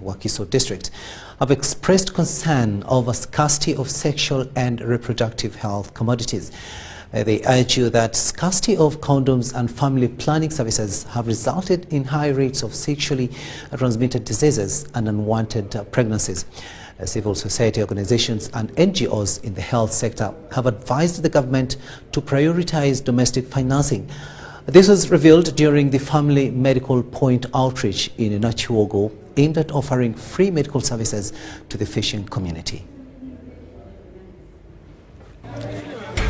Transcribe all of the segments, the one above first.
Wakiso district, have expressed concern over scarcity of sexual and reproductive health commodities. They urge you that scarcity of condoms and family planning services have resulted in high rates of sexually transmitted diseases and unwanted pregnancies. Civil society organizations and NGOs in the health sector have advised the government to prioritize domestic financing. This was revealed during the Family Medical Point outreach in Nakiwogo, aimed at offering free medical services to the fishing community.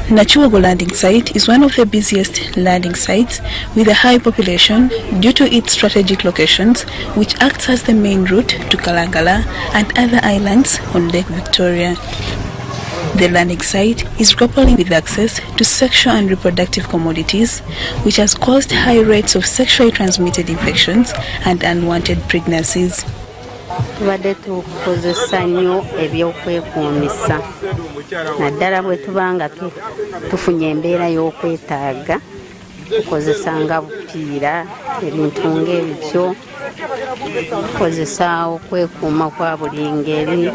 Nakiwogo Landing Site is one of the busiest landing sites with a high population due to its strategic locations, which acts as the main route to Kalangala and other islands on Lake Victoria. The landing site is grappling with access to sexual and reproductive commodities, which has caused high rates of sexually transmitted infections and unwanted pregnancies. Tubadde tukozesa nnyo ebyokwekuumisa naddala bwe tubanga tufunye embeera y'okwetaaga tukozesa nga bupiira ebintu ng'ebyo tukozesa okwekuuma kwa buli ngeri.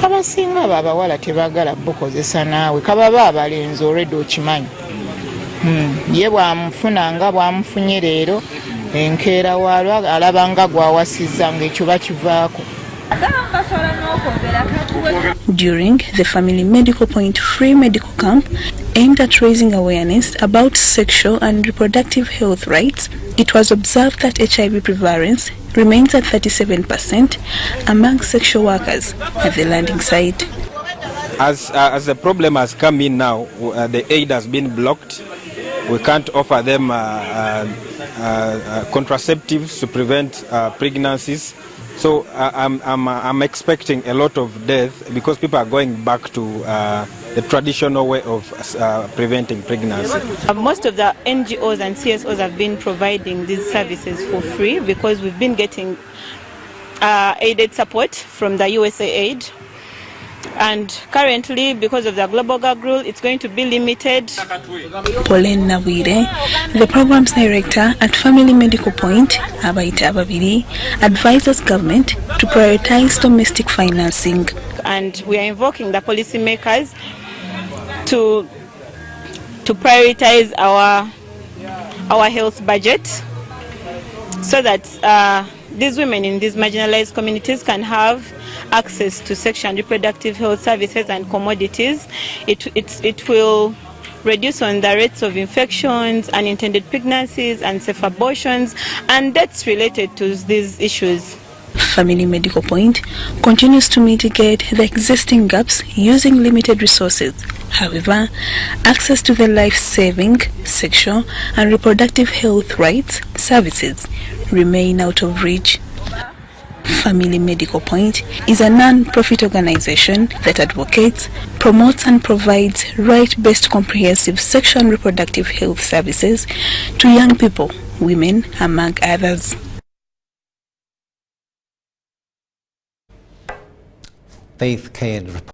Abasinga abawala tebaagala bukozesa naawe kababa abalenzi already okimanyi ye bwamufuna nga bwamufunye leero enkeera waalwo alabanga gwawasiza ng'ekyo bakivaako. During the Family Medical Point free medical camp aimed at raising awareness about sexual and reproductive health rights, it was observed that HIV prevalence remains at 37% among sexual workers at the landing site. As the problem has come in now, the aid has been blocked. We can't offer them contraceptives to prevent pregnancies. So I'm expecting a lot of death because people are going back to the traditional way of preventing pregnancy. Most of the NGOs and CSOs have been providing these services for free because we've been getting aided support from the USAID. And currently, because of the Global Gag Rule, it's going to be limited. Pauline Nabwire, the Programs Director at Family Medical Point-Abaita, advises government to prioritize domestic financing. And we are invoking the policymakers to prioritize our health budget so that these women in these marginalized communities can have access to sexual and reproductive health services and commodities. It will reduce on the rates of infections, unintended pregnancies, unsafe abortions, and deaths related to these issues. Family Medical Point continues to mitigate the existing gaps using limited resources. However, access to the life-saving sexual and reproductive health rights services remain out of reach. Family Medical Point is a non-profit organization that advocates, promotes and provides right-based comprehensive sexual and reproductive health services to young people, women, among others. Faith Kane.